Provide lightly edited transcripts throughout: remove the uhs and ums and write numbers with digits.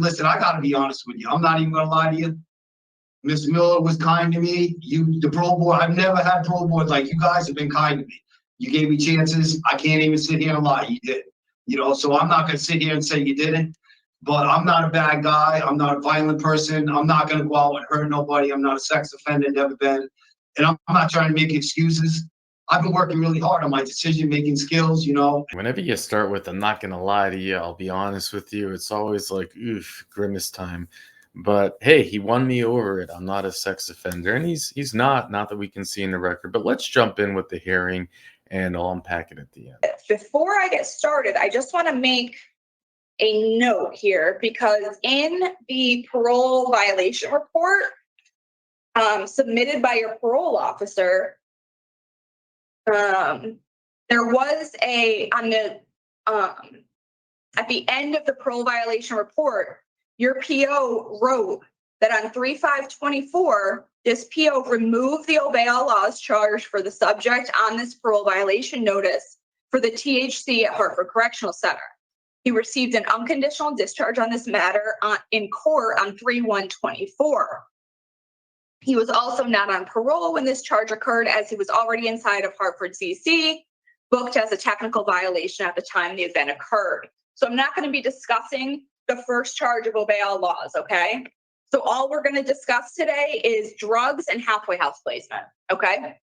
Listen, I got to be honest with you. I'm not even going to lie to you. Miss Miller was kind to me. The parole board, I've never had parole boards like you guys have been kind to me. You gave me chances. I can't even sit here and lie. You did. So I'm not going to sit here and say you didn't. But I'm not a bad guy. I'm not a violent person. I'm not going to go out and hurt nobody. I'm not a sex offender, never been. And I'm not trying to make excuses. I've been working really hard on my decision-making skills, Whenever you start with, I'm not going to lie to you, I'll be honest with you, it's always like, oof, grimace time. But hey, he won me over it. I'm not a sex offender. And he's not that we can see in the record. But let's jump in with the hearing and I'll unpack it at the end. Before I get started, I just want to make a note here, because in the parole violation report submitted by your parole officer, there was at the end of the parole violation report, your PO wrote that on 3/5/24, this PO removed the Obey All Laws charge for the subject on this parole violation notice for the THC at Hartford Correctional Center. He received an unconditional discharge on this matter in court on 3/1/24. He was also not on parole when this charge occurred, as he was already inside of Hartford CC, booked as a technical violation at the time the event occurred. So I'm not going to be discussing the first charge of Obey All Laws, okay? So all we're going to discuss today is drugs and halfway house placement, okay?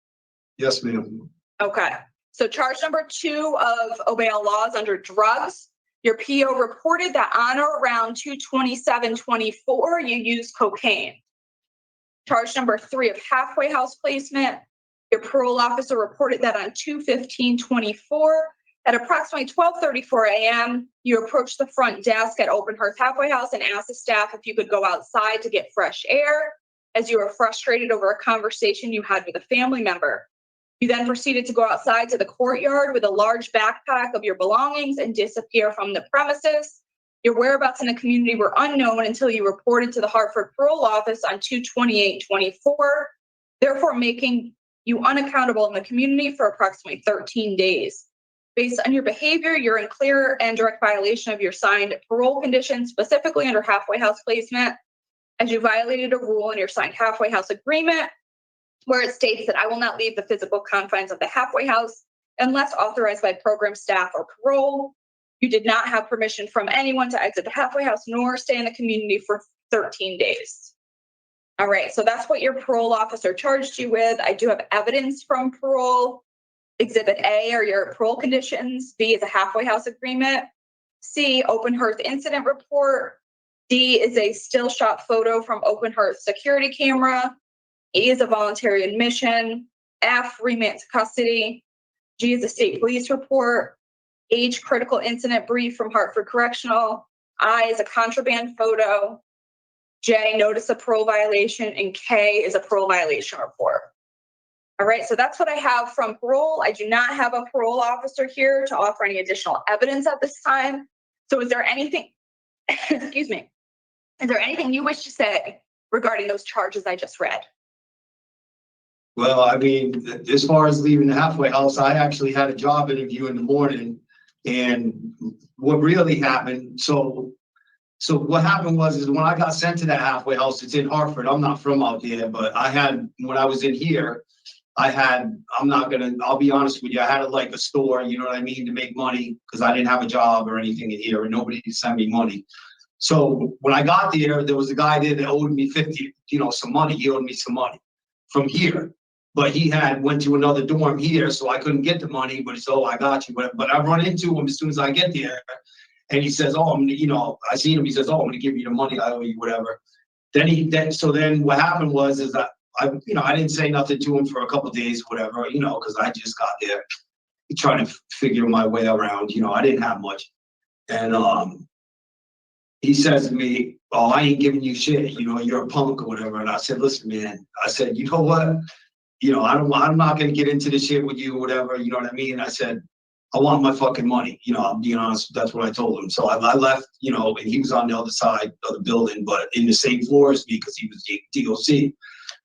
Yes, ma'am. Okay. So charge number 2 of Obey All Laws under drugs, your PO reported that on or around 2/27/24, you used cocaine. Charge number 3 of halfway house placement, your parole officer reported that on 2/15/24, at approximately 12:34 a.m., you approached the front desk at Open Hearth Halfway House and asked the staff if you could go outside to get fresh air, as you were frustrated over a conversation you had with a family member. You then proceeded to go outside to the courtyard with a large backpack of your belongings and disappear from the premises. Your whereabouts in the community were unknown until you reported to the Hartford Parole Office on 2/28/24, therefore making you unaccountable in the community for approximately 13 days. Based on your behavior, you're in clear and direct violation of your signed parole conditions, specifically under halfway house placement, as you violated a rule in your signed halfway house agreement, where it states that I will not leave the physical confines of the halfway house unless authorized by program staff or parole. You did not have permission from anyone to exit the halfway house nor stay in the community for 13 days. All right, so that's what your parole officer charged you with. I do have evidence from parole. Exhibit A are your parole conditions. B is a halfway house agreement. C, Open Hearth incident report. D is a still shot photo from Open Hearth security camera. E is a voluntary admission. F, remand to custody. G is a state police report. H, critical incident brief from Hartford Correctional. I is a contraband photo. J, notice of parole violation. And K is a parole violation report. All right, so that's what I have from parole. I do not have a parole officer here to offer any additional evidence at this time. So is there anything, excuse me, is there anything you wish to say regarding those charges I just read? Well, I mean, as far as leaving the halfway house, I actually had a job interview in the morning. And what really happened, so what happened is when I got sent to that halfway house, it's in Hartford. I'm not from out there, but when I was in here, I'll be honest with you, I had like a store, you know what I mean, to make money because I didn't have a job or anything in here and nobody could send me money. So when I got there was a guy there that owed me some money. He owed me some money from here, but he went to another dorm here, so I couldn't get the money, but he said, oh, I got you. But I run into him as soon as I get there and he says, oh, I seen him. He says, oh, I'm going to give you the money. I owe you whatever. Then what happened is that I didn't say nothing to him for a couple of days, whatever, because I just got there trying to figure my way around. I didn't have much. And he says to me, oh, I ain't giving you shit. You're a punk or whatever. And I said, listen, man, I said, you know what? I'm not going to get into this shit with you or whatever. You know what I mean? I said, I want my fucking money. I'm being honest. That's what I told him. So I left, and he was on the other side of the building, but in the same floor as me because he was DOC.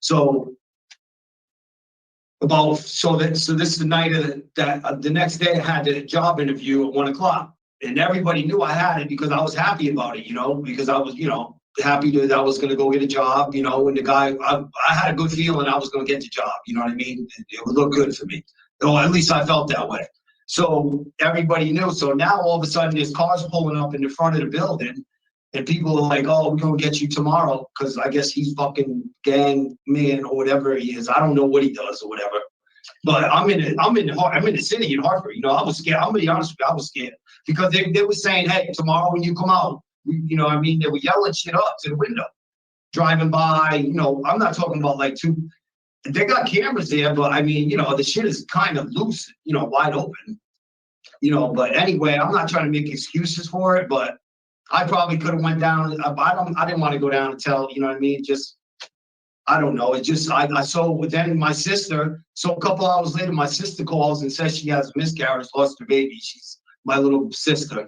So this is the night of that. The next day I had a job interview at 1:00. and everybody knew I had it because I was happy about it, because I was, happy that I was going to go get a job, and the guy, I had a good feeling I was going to get the job, you know what I mean? It would look good for me. Or at least I felt that way. So everybody knew. So now all of a sudden there's cars pulling up in the front of the building and people are like, oh, we're going to get you tomorrow. Cause I guess he's fucking gang man or whatever he is. I don't know what he does or whatever. But I'm in the city in Hartford. I was scared. I'm gonna be honest with you, I was scared because they were saying, hey, tomorrow when you come out, they were yelling shit up to the window, driving by. I'm not talking about like they got cameras there, but I mean, the shit is kind of loose, wide open, But anyway, I'm not trying to make excuses for it, but I probably could have went down. I didn't want to go down and tell, you know what I mean? Just. I don't know. It just, I saw then my sister. So a couple hours later, my sister calls and says she has a miscarriage, lost her baby. She's my little sister.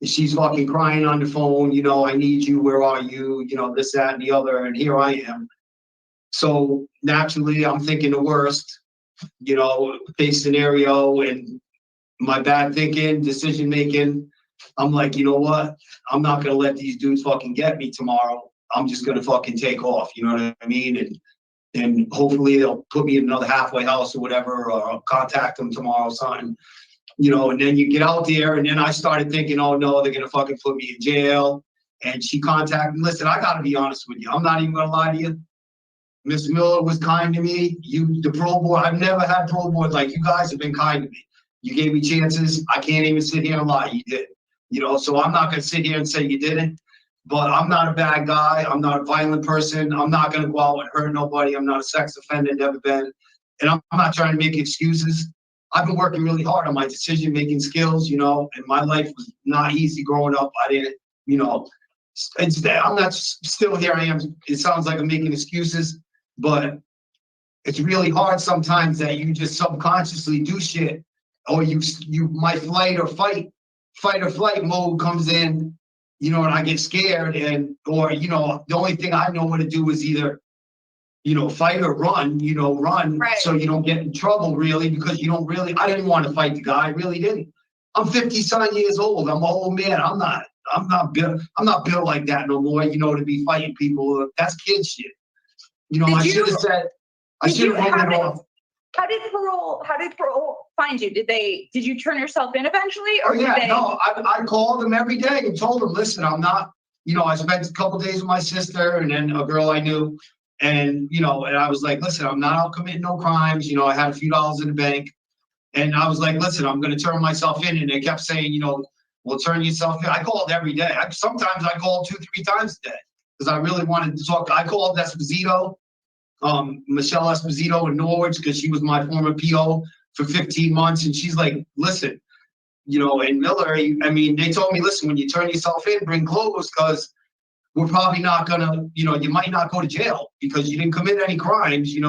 And she's fucking crying on the phone, I need you. Where are you? This, that, and the other. And here I am. So naturally, I'm thinking the worst, case scenario and my bad thinking, decision making. I'm like, you know what? I'm not going to let these dudes fucking get me tomorrow. I'm just going to fucking take off. You know what I mean? And hopefully they'll put me in another halfway house or whatever, or I'll contact them tomorrow or something, and then you get out there. And then I started thinking, oh no, they're going to fucking put me in jail. And she contacted me. Listen, I got to be honest with you. I'm not even going to lie to you. Miss Miller was kind to me. The parole board, I've never had parole board like you guys have been kind to me. You gave me chances. I can't even sit here and lie. You did, so I'm not going to sit here and say you didn't. But I'm not a bad guy. I'm not a violent person. I'm not going to go out and hurt nobody. I'm not a sex offender, never been. And I'm not trying to make excuses. I've been working really hard on my decision-making skills, and my life was not easy growing up. I didn't, I'm not still here. I am. It sounds like I'm making excuses, but it's really hard sometimes that you just subconsciously do shit, or you my fight or flight mode comes in. And I get scared or the only thing I know what to do is either, fight or run, run. Right. So you don't get in trouble really, because I didn't want to fight the guy. I really didn't. I'm 50-some years old. I'm an old man. I'm not built like that no more, to be fighting people. That's kid shit. I should have said, I should have run it off. How did parole find you? Did you turn yourself in eventually? Or no, I called them every day and told them, listen, I'm not, I spent a couple days with my sister and then a girl I knew. And, and I was like, listen, I'm not out committing no crimes. I had a few dollars in the bank. And I was like, listen, I'm going to turn myself in. And they kept saying, well, turn yourself in. I called every day. Sometimes I called 2-3 times a day because I really wanted to talk. I called Esposito. Michelle Esposito in Norwich, because she was my former PO for 15 months. And she's like, listen, and Miller, they told me, listen, when you turn yourself in, bring clothes, because we're probably not gonna, you might not go to jail because you didn't commit any crimes. You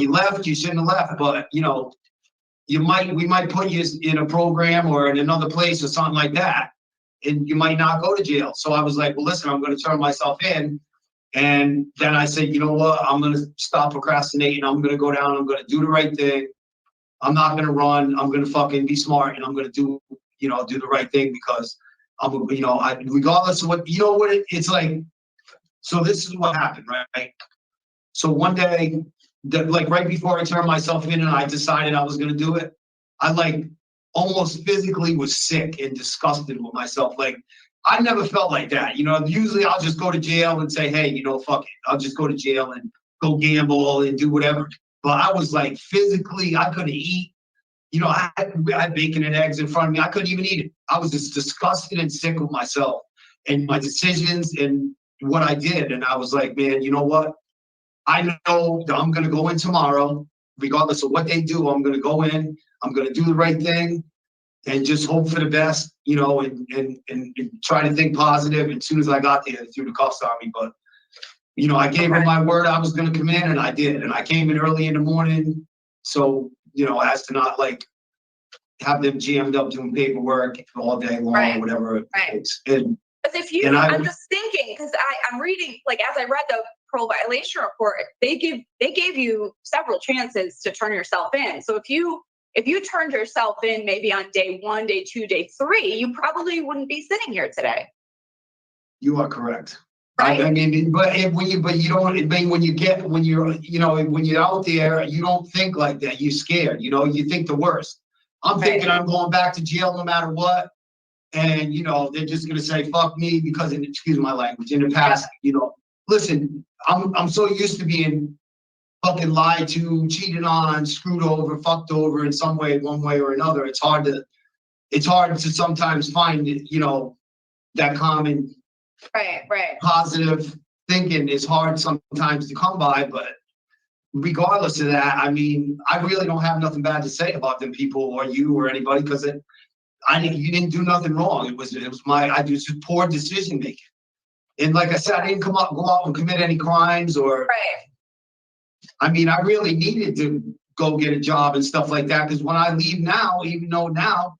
left, you shouldn't have left, but we might put you in a program or in another place or something like that, and you might not go to jail. So I was like, well, listen, I'm going to turn myself in. And then I said, you know what? I'm going to stop procrastinating. I'm going to go down. I'm going to do the right thing. I'm not going to run. I'm going to fucking be smart, and I'm going to do the right thing because regardless of what, it's like. So this is what happened, right? So one day, right before I turned myself in and I decided I was going to do it, I almost physically was sick and disgusted with myself. I never felt like that. Usually I'll just go to jail and say, hey, fuck it. I'll just go to jail and go gamble and do whatever. But I was physically, I couldn't eat. I had bacon and eggs in front of me. I couldn't even eat it. I was just disgusted and sick with myself and my decisions and what I did. And I was like, man, you know what? I know that I'm going to go in tomorrow, regardless of what they do. I'm going to go in. I'm going to do the right thing. And just hope for the best, and try to think positive. And as soon as I got there, they threw the cuffs on me. But, I gave them my word I was going to come in, and I did. And I came in early in the morning. So, as to not have them jammed up doing paperwork all day long, right, or whatever. Right. I'm just thinking, because I'm reading, as I read the parole violation report, they gave you several chances to turn yourself in. So if you if you turned yourself in maybe on day 1, day 2, day 3, you probably wouldn't be sitting here today. You are correct. Right? I mean, but when you don't, I mean, when you're out there, you don't think like that. You're scared, you think the worst. I'm thinking I'm going back to jail no matter what. And, they're just going to say, fuck me because, excuse my language, in the past, listen, I'm so used to being fucking lied to, cheated on, screwed over, fucked over in some way, one way or another. It's hard to sometimes find, that common Right. positive thinking is hard sometimes to come by, but regardless of that, I mean, I really don't have nothing bad to say about them people or you or anybody because you didn't do nothing wrong. It was I do poor decision making. And like I said, I didn't go out and commit any crimes or, Right. I mean, I really needed to go get a job and stuff like that. Because when I leave now, even though now,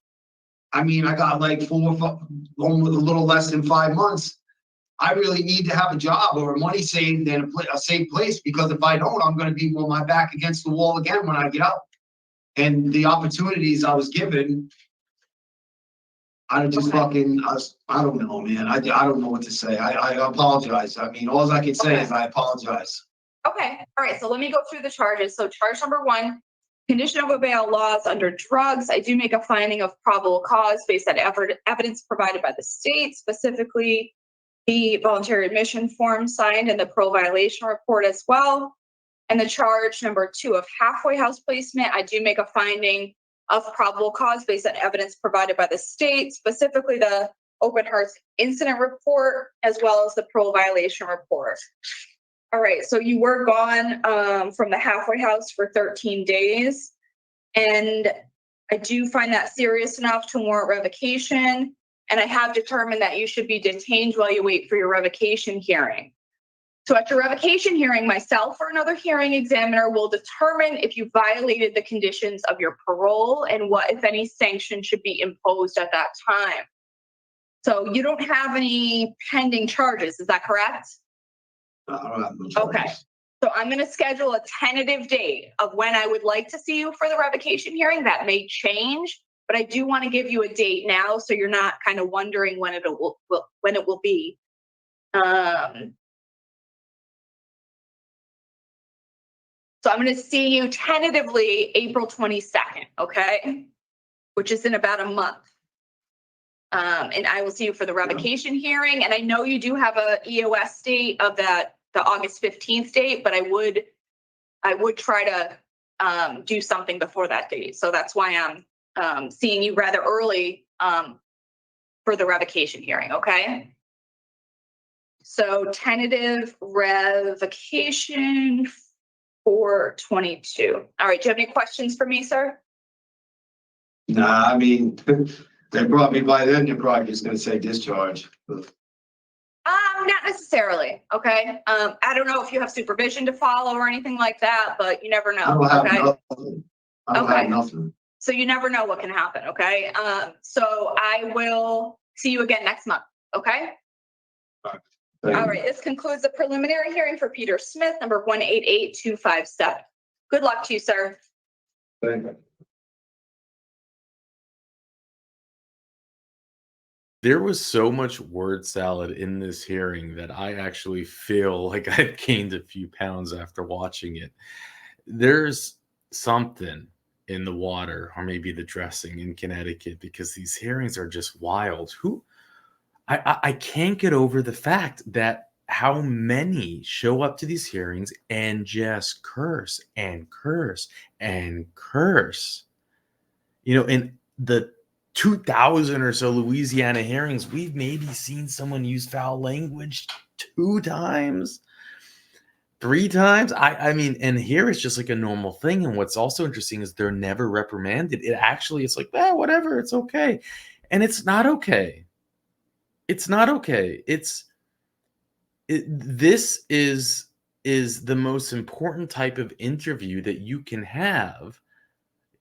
I mean, I got like almost a little less than 5 months. I really need to have a job or money saved in a safe place because if I don't, I'm going to be with my back against the wall again when I get out. And the opportunities I was given, I just fucking, I don't know, man. I don't know what to say. I apologize. I mean, all I can say is I apologize. Okay. All right. So let me go through the charges. So charge number 1, condition of bail laws under drugs. I do make a finding of probable cause based on evidence provided by the state, specifically the voluntary admission form signed and the parole violation report as well. And the charge number 2 of halfway house placement, I do make a finding of probable cause based on evidence provided by the state, specifically the open hearts incident report, as well as the parole violation report. All right, so you were gone from the halfway house for 13 days. And I do find that serious enough to warrant revocation. And I have determined that you should be detained while you wait for your revocation hearing. So at your revocation hearing, myself or another hearing examiner will determine if you violated the conditions of your parole and what, if any, sanction should be imposed at that time. So you don't have any pending charges, is that correct? I don't have no charges. Okay. So I'm going to schedule a tentative date of when I would like to see you for the revocation hearing. That may change, but I do want to give you a date now so you're not kind of wondering when it will be. So I'm going to see you tentatively April 22nd, okay? Which is in about a month. And I will see you for the revocation hearing. And I know you do have a EOS date of the August 15th date, but I would try to do something before that date. So that's why I'm seeing you rather early for the revocation hearing, okay? So tentative revocation for 22. All right, do you have any questions for me, sir? Nah, I mean, they brought me by then, you're probably just gonna say discharge. Not necessarily, okay? I don't know if you have supervision to follow or anything like that, but you never know, okay? I don't have nothing. So you never know what can happen, okay? So I will see you again next month, okay? All right, this concludes the preliminary hearing for Peter Smith, number 188257. Good luck to you, sir. Thank you. There was so much word salad in this hearing that I actually feel like I've gained a few pounds after watching it. There's something in the water, or maybe the dressing in Connecticut, because these hearings are just wild. I can't get over the fact that how many show up to these hearings and just curse and curse and curse. In the 2,000 or so Louisiana hearings, we've maybe seen someone use foul language 2 times, 3 times. I mean, and here it's just like a normal thing. And what's also interesting is they're never reprimanded. It's like, whatever, it's okay. And it's not okay. It's not okay. This is the most important type of interview that you can have.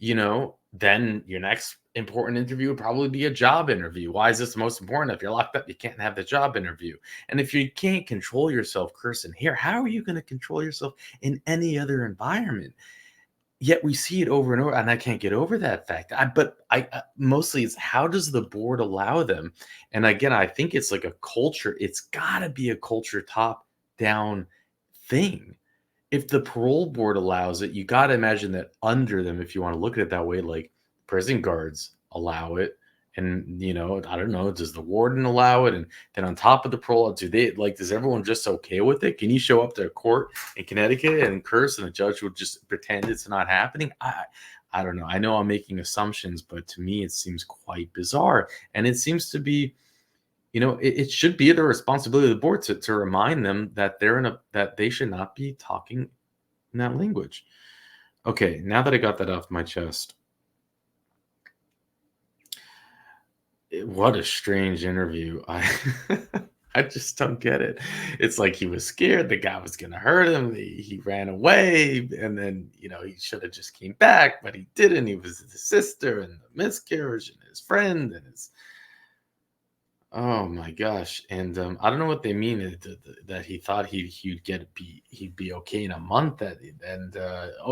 Then your next important interview would probably be a job interview. Why is this the most important? If you're locked up, you can't have the job interview. And if you can't control yourself cursing here, how are you going to control yourself in any other environment? yet we see it over and over, and I can't get over that fact. But mostly it's, how does the board allow them? And again, I think it's like a culture. It's got to be a culture top down thing. If the parole board allows it, you got to imagine that under them, if you want to look at it that way, like prison guards allow it. And, I don't know, does the warden allow it? And then on top of the parole, does everyone just okay with it? Can you show up to a court in Connecticut and curse and the judge would just pretend it's not happening? I don't know. I know I'm making assumptions, but to me, it seems quite bizarre. And it seems to be, it should be the responsibility of the board to remind them that that they should not be talking in that language. Okay, now that I got that off my chest, what a strange interview. I just don't get it. It's like he was scared the guy was going to hurt him. He ran away, and then, he should have just came back, but he didn't. He was his sister and the miscarriage and his friend and his... Oh my gosh. And I don't know what they mean that he thought he'd be okay in a month, and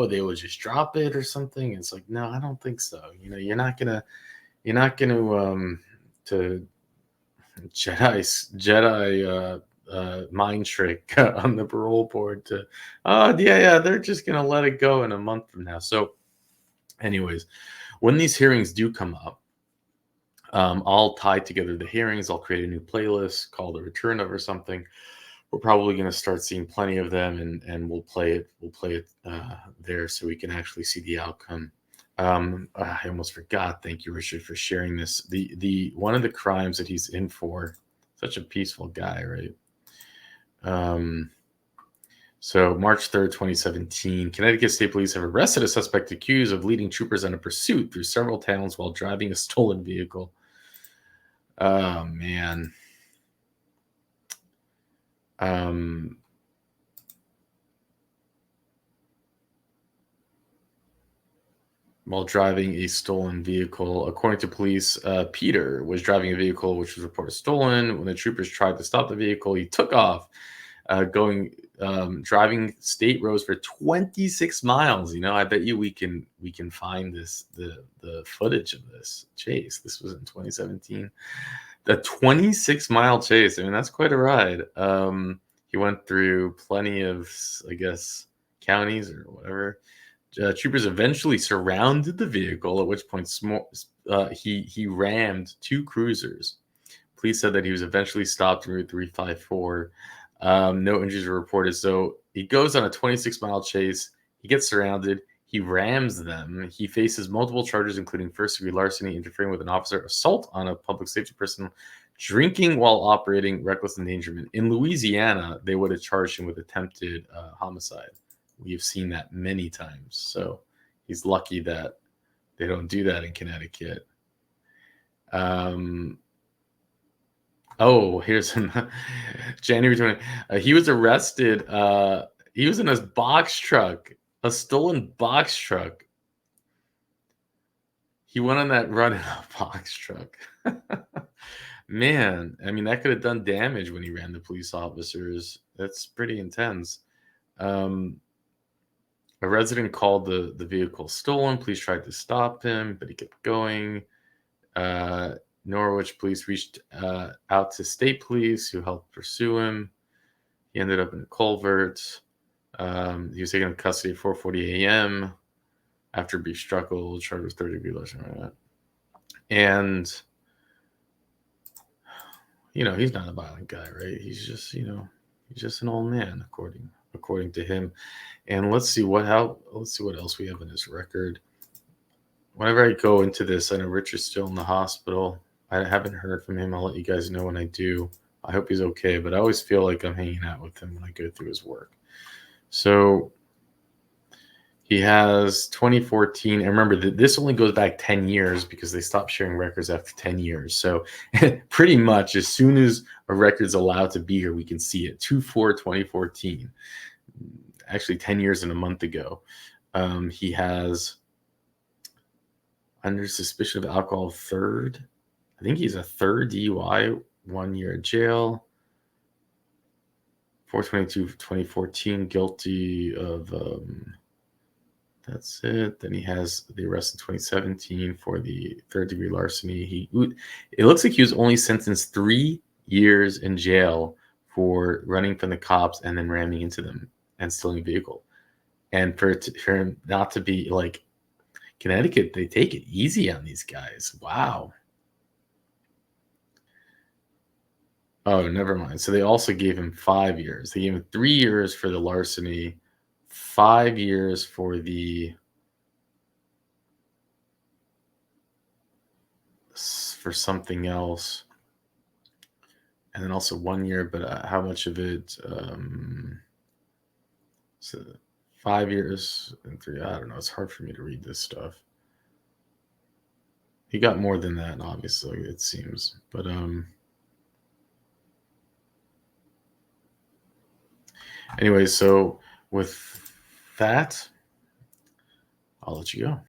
they would just drop it or something. It's like, no, I don't think so. You're not gonna to Jedi mind trick on the parole board to, they're just gonna let it go in a month from now. So anyways, when these hearings do come up, I'll tie together the hearings. I'll create a new playlist called The Return of or something. We're probably going to start seeing plenty of them, and we'll play it there so we can actually see the outcome. I almost forgot. Thank you, Richard, for sharing this. The one of the crimes that he's in for, such a peaceful guy, right? So March 3rd, 2017, Connecticut State Police have arrested a suspect accused of leading troopers on a pursuit through several towns while driving a stolen vehicle. Oh, man. While driving a stolen vehicle. According to police, Peter was driving a vehicle which was reported stolen. When the troopers tried to stop the vehicle, he took off, driving state roads for 26 miles. I bet you we can find the footage of this chase. This was in 2017. The 26-mile chase. I mean, that's quite a ride. He went through plenty of, I guess, counties or whatever. Troopers eventually surrounded the vehicle, at which point he rammed two cruisers. Police said that he was eventually stopped on Route 354. No injuries were reported. So he goes on a 26-mile chase. He gets surrounded. He rams them. He faces multiple charges, including first-degree larceny, interfering with an officer, assault on a public safety person, drinking while operating, reckless endangerment. In Louisiana, they would have charged him with attempted homicide. We've seen that many times. So he's lucky that they don't do that in Connecticut. Here's January 20. He was arrested. He was in his box truck, a stolen box truck. He went on that run in a box truck. Man, I mean, that could have done damage when he ran the police officers. That's pretty intense. A resident called the vehicle stolen. Police tried to stop him, but he kept going. Norwich police reached out to state police, who helped pursue him. He ended up in a culvert. He was taken into custody at 4:40 a.m. after a brief struggle, charged with third-degree larceny. And he's not a violent guy, right? He's just an old man, according to him. And let's see what else we have in his record. Whenever I go into this, I know Richard's still in the hospital. I haven't heard from him. I'll let you guys know when I do. I hope he's okay, but I always feel like I'm hanging out with him when I go through his work. So he has 2014. And remember, this only goes back 10 years because they stopped sharing records after 10 years. So pretty much as soon as a record's allowed to be here, we can see it. 2/4/2014. Actually 10 years and a month ago. He has, under suspicion of alcohol, I think he's a third DUI, 1 year in jail. 4/22/2014, guilty of That's it. Then he has the arrest in 2017 for the third-degree larceny. It looks like he was only sentenced 3 years in jail for running from the cops and then ramming into them and stealing a vehicle. And for him not to be like Connecticut, they take it easy on these guys. Wow. Oh, never mind. So they also gave him 5 years. They gave him 3 years for the larceny, 5 years for something else, and then also 1 year. But how much of it? So 5 years and 3. I don't know. It's hard for me to read this stuff. He got more than that, obviously, it seems. But anyway, so with that, I'll let you go.